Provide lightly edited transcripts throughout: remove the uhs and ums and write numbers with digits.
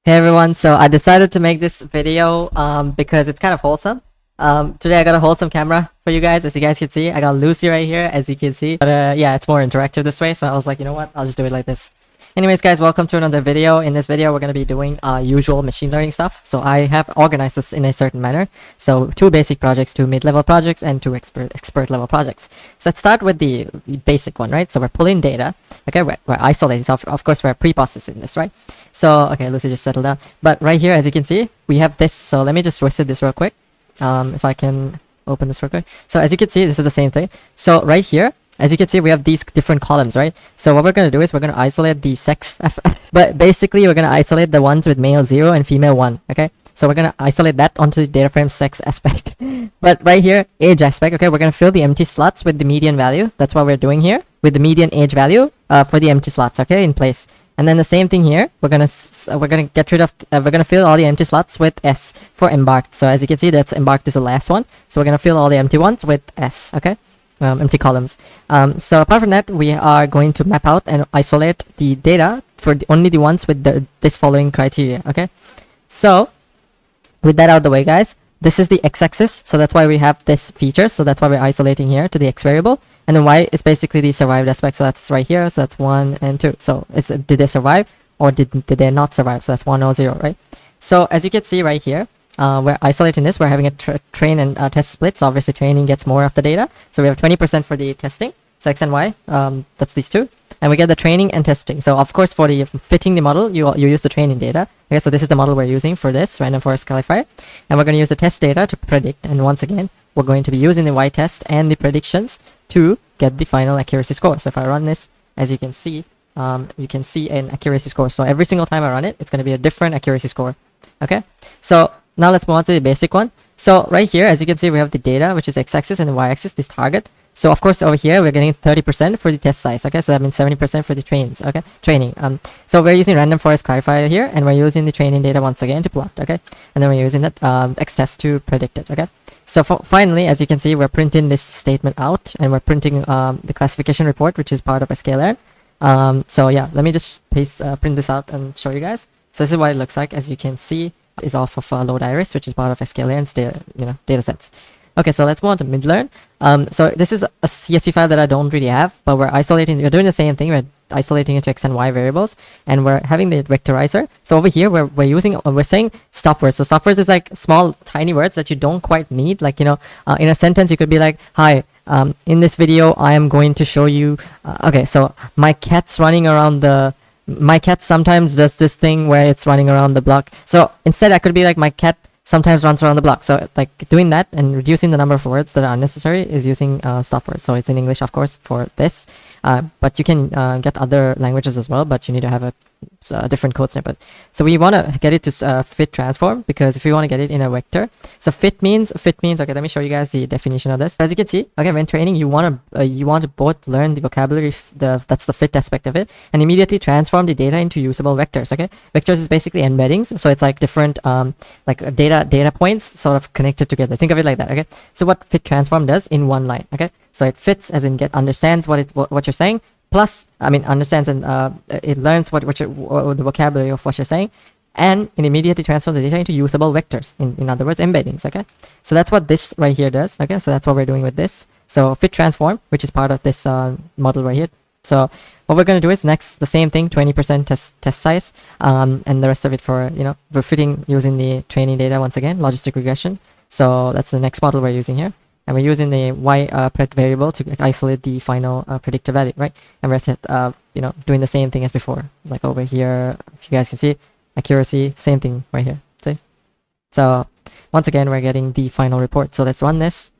Hey everyone, so I decided to make this video because it's kind of wholesome. Today I got a wholesome camera for you guys. As you guys can see, I got Lucy right here, as you can see. But yeah, it's more interactive this way, so I was like, you know what, I'll just do it like this. Anyways guys, welcome to another video. In this video, we're going to be doing usual machine learning stuff. So I have organized this in a certain manner. So 2 basic projects, 2 mid-level projects, and 2 expert level projects. So let's start with the basic one, right? So we're pulling data. Okay, we're isolating. So of course, we're pre-processing this, right? So, okay, Lucy just settled down. But right here, as you can see, we have this. So let me just reset this real quick. If I can open this real quick. So as you can see, this is the same thing. So right here, as you can see, we have these different columns, right? So what we're going to do is we're going to isolate the sex, but basically we're going to isolate the ones with male 0 and female 1, okay? So we're going to isolate that onto the data frame sex aspect. But right here, age aspect, okay, we're going to fill the empty slots with the median value. That's what we're doing here, with the median age value for the empty slots, okay, in place. And then the same thing here, we're gonna get rid of we're gonna fill all the empty slots with S for embarked. So as you can see, that's embarked is the last one. So we're gonna fill all the empty ones with S, okay? Empty columns. So apart from that, we are going to map out and isolate the data for only the ones with this following criteria, okay? So with that out of the way, guys, this is the x-axis, so that's why we have this feature. So that's why we're isolating here to the x variable, and then y is basically the survived aspect. So that's right here. So that's 1 and 2. So it's did they survive or did they not survive? So that's 1 or 0, right? So as you can see right here, we're isolating this. We're having a train and test split. So obviously training gets more of the data. So we have 20% for the testing. So x and y, that's these two. And we get the training and testing. So of course, for the fitting the model, you use the training data. Okay, so this is the model we're using for this random forest classifier, and we're going to use the test data to predict. And once again, we're going to be using the y-test and the predictions to get the final accuracy score. So if I run this, as you can see an accuracy score. So every single time I run it, it's going to be a different accuracy score. Okay, so now let's move on to the basic one. So right here, as you can see, we have the data, which is x-axis, and the y-axis, this target. So of course over here we're getting 30% for the test size. Okay, so that means 70% for the trains. Okay, training. So we're using random forest clarifier here, and we're using the training data once again to plot. Okay, and then we're using that x-test to predict it. Okay, so finally, as you can see, we're printing this statement out, and we're printing the classification report, which is part of Scikit-learn. So yeah, let me just print this out and show you guys. So this is what it looks like. As you can see, is off of load iris, which is part of Scikit-learn's data sets. Okay, so let's move on to mid-learn. So this is a CSV file that I don't really have, but we're doing the same thing. We're isolating it to x and y variables, and we're having the vectorizer. So over here, we're saying stop words. So stop words is like small, tiny words that you don't quite need. Like, in a sentence, you could be like, hi, in this video, I am going to show you, okay, so my cat's running around my cat sometimes does this thing where it's running around the block. So instead, I could be like, my cat sometimes runs around the block. So like doing that and reducing the number of words that are unnecessary is using stop words. So it's in English, of course, for this. But you can get other languages as well, but you need to have a different code snippet. So we want to get it to fit transform, because if we want to get it in a vector, so fit means, okay, let me show you guys the definition of this. As you can see, okay, when training, you want to both learn the vocabulary, that's the fit aspect of it, and immediately transform the data into usable vectors. Okay, vectors is basically embeddings, so it's like different like data points sort of connected together. Think of it like that. Okay, so what fit transform does in one line. Okay, so it fits as in understands what you're saying, plus understands and it learns what the vocabulary of what you're saying, and it immediately transforms the data into usable vectors, in other words, embeddings. Okay, so that's what this right here does. Okay, so that's what we're doing with this. So fit transform, which is part of this model right here. So what we're going to do is next the same thing, 20% test size, and the rest of it for we're fitting using the training data once again, logistic regression. So that's the next model we're using here. And we're using the y-pred variable to isolate the final predictor value, right? And we're doing the same thing as before. Like over here, if you guys can see, accuracy, same thing right here. See? So once again, we're getting the final report. So let's run this.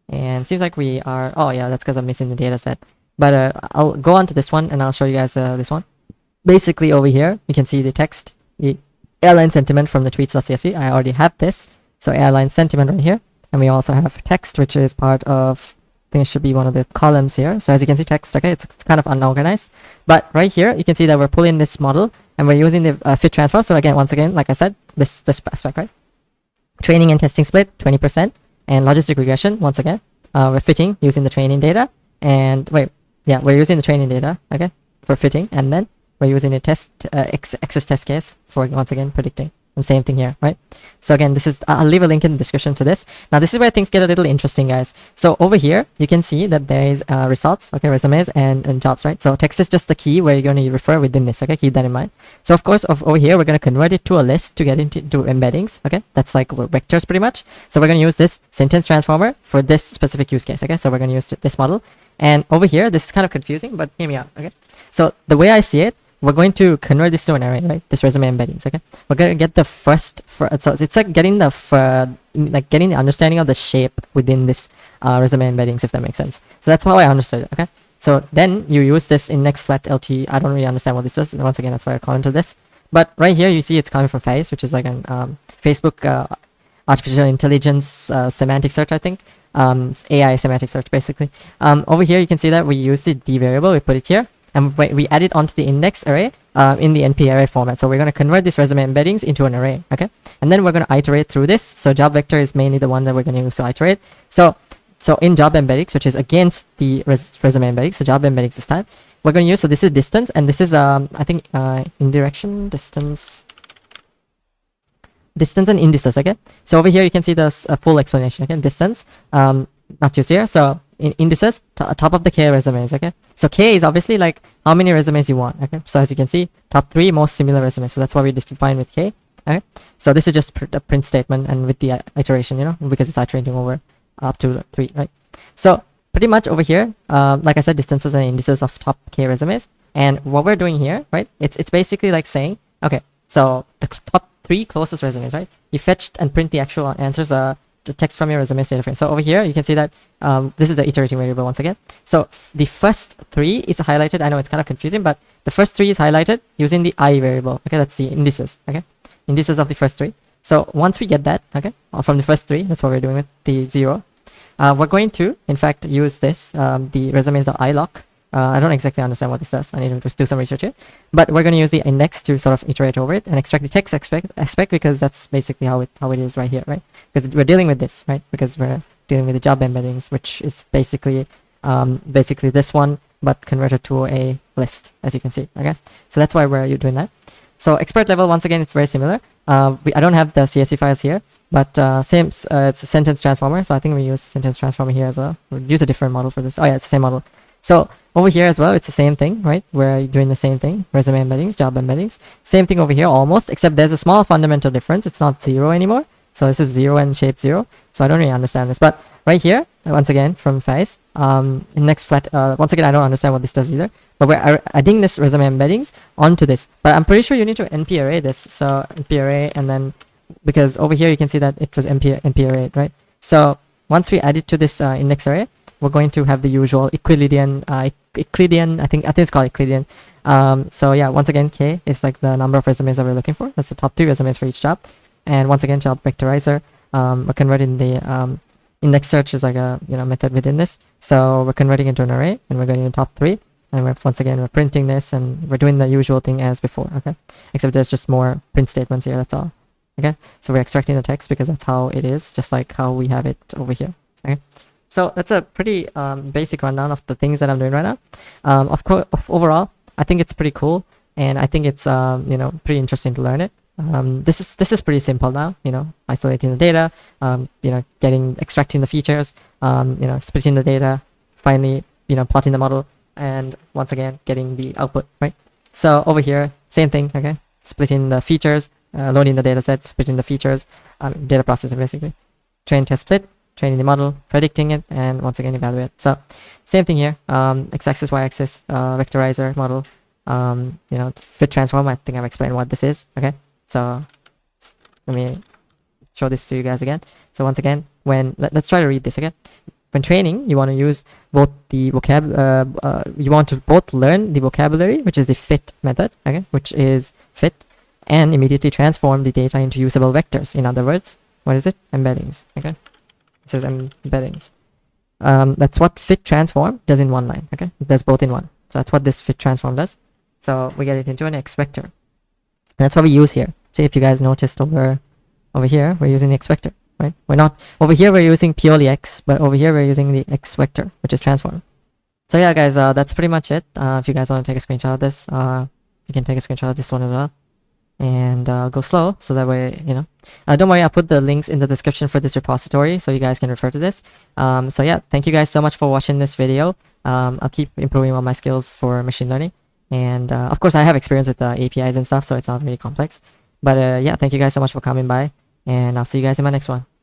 And it seems like we are, oh yeah, that's because I'm missing the data set. But I'll go on to this one, and I'll show you guys this one. Basically over here, you can see the text, the airline sentiment from the tweets.csv. I already have this. So airline sentiment right here. And we also have text, which is part of, I think it should be one of the columns here. So as you can see, text, okay, it's kind of unorganized. But right here, you can see that we're pulling this model, and we're using the fit transform. So again, once again, like I said, this aspect, right? Training and testing split, 20%. And logistic regression, once again, we're fitting using the training data. And we're using the training data, okay, for fitting. And then we're using a access test case for once again predicting. And same thing here, right? So again, this is, I'll leave a link in the description to this. Now this is where things get a little interesting, guys. So over here you can see that there is results, okay, resumes and jobs, right? So text is just the key where you're going to refer within this, okay? Keep that in mind. So of course over here we're going to convert it to a list to get into embeddings, okay? That's like vectors pretty much. So we're going to use this sentence transformer for this specific use case, okay? So we're going to use this model. And over here, this is kind of confusing, but hear me out, okay? So the way I see it, we're going to convert this to an array, right? This resume embeddings, okay? We're going to get the first, so it's like getting the getting the understanding of the shape within this resume embeddings, if that makes sense. So that's how I understood it, okay? So then you use this in next flat LT. I don't really understand what this does. And once again, that's why I commented this. But right here, you see it's coming from FACE, which is like an Facebook artificial intelligence semantic search, I think. AI semantic search, basically. Over here, you can see that we use the D variable, we put it here. And we add it onto the index array in the NP array format. So we're going to convert this resume embeddings into an array, okay? And then we're going to iterate through this. So job vector is mainly the one that we're going to use to iterate. So in job embeddings, which is against the resume embeddings, so job embeddings this time, we're going to use, so this is distance, and this is, I think, indirection, distance and indices, okay? So over here, you can see the full explanation, okay? Distance, not used here. So in indices, top of the K resumes, okay? So K is obviously like how many resumes you want, okay? So as you can see, top 3 most similar resumes. So that's why we define with K, okay? So this is just a print statement and with the iteration, you know, because it's iterating over up to 3, right? So pretty much over here, like I said, distances and indices of top K resumes. And what we're doing here, right? It's basically like saying, okay, so the top 3 closest resumes, right? You fetched and print the actual answers, the text from your resume data frame. So over here, you can see that this is the iterating variable once again. So the first 3 is highlighted. I know it's kind of confusing, but the first 3 is highlighted using the I variable. Okay, that's the indices. Okay, indices of the first 3. So once we get that, okay, from the first 3, that's what we're doing with the 0. We're going to, in fact, use this, the resumes.ilock. I don't exactly understand what this does. I need to just do some research here. But we're going to use the index to sort of iterate over it and extract the text aspect because that's basically how it is right here, right? Because we're dealing with this, right? Because we're dealing with the job embeddings, which is basically this one, but converted to a list, as you can see, okay? So that's why we're doing that. So expert level, once again, it's very similar. I don't have the CSV files here, but it's a sentence transformer. So I think we use sentence transformer here as well. We'll use a different model for this. Oh yeah, it's the same model. So over here as well, it's the same thing, right? We're doing the same thing, resume embeddings, job embeddings. Same thing over here almost, except there's a small fundamental difference. It's not 0 anymore. So this is 0 and shape 0. So I don't really understand this. But right here, once again, from FACE, in next flat, once again, I don't understand what this does either. But we're adding this resume embeddings onto this. But I'm pretty sure you need to NP array this. So NP array, and then, because over here you can see that it was NP array, right? So once we add it to this index array, we're going to have the usual Euclidean, I think it's called Euclidean. So yeah, once again, K is like the number of resumes that we're looking for. That's the top 3 resumes for each job. And once again, job vectorizer, we're converting the index search is like a method within this. So we're converting into an array, and we're going to top 3. And once again, we're printing this, and we're doing the usual thing as before, okay? Except there's just more print statements here, that's all, okay? So we're extracting the text because that's how it is, just like how we have it over here, okay? So that's a pretty basic rundown of the things that I'm doing right now. Of course, overall, I think it's pretty cool, and I think it's pretty interesting to learn it. This is pretty simple now. Isolating the data, extracting the features, splitting the data, finally plotting the model, and once again getting the output, right? So over here, same thing. Okay, splitting the features, loading the data set, splitting the features, data processing basically, train, test, split. Training the model, predicting it, and once again evaluate. So same thing here, x-axis, y-axis, vectorizer model, fit transform. I think I've explained what this is, okay? So let me show this to you guys again. So once again, let's try to read this again. When training, you want to use both the you want to both learn the vocabulary, which is the fit method, okay, which is fit, and immediately transform the data into usable vectors. In other words, what is it? Embeddings, okay? Says embeddings. That's what fit transform does in one line, okay? It does both in one. So that's what this fit transform does. So we get it into an X vector, and that's what we use here. See, if you guys noticed over here, we're using the X vector, right? We're not over here, we're using purely X, but over here we're using the X vector, which is transform. So yeah, guys, that's pretty much it. If you guys want to take a screenshot of this, You can take a screenshot of this one as well. And I'll go slow, so that way, you know. Don't worry, I'll put the links in the description for this repository, so you guys can refer to this. So yeah, thank you guys so much for watching this video. I'll keep improving on my skills for machine learning. And of course, I have experience with APIs and stuff, so it's not really complex. But yeah, thank you guys so much for coming by, and I'll see you guys in my next one.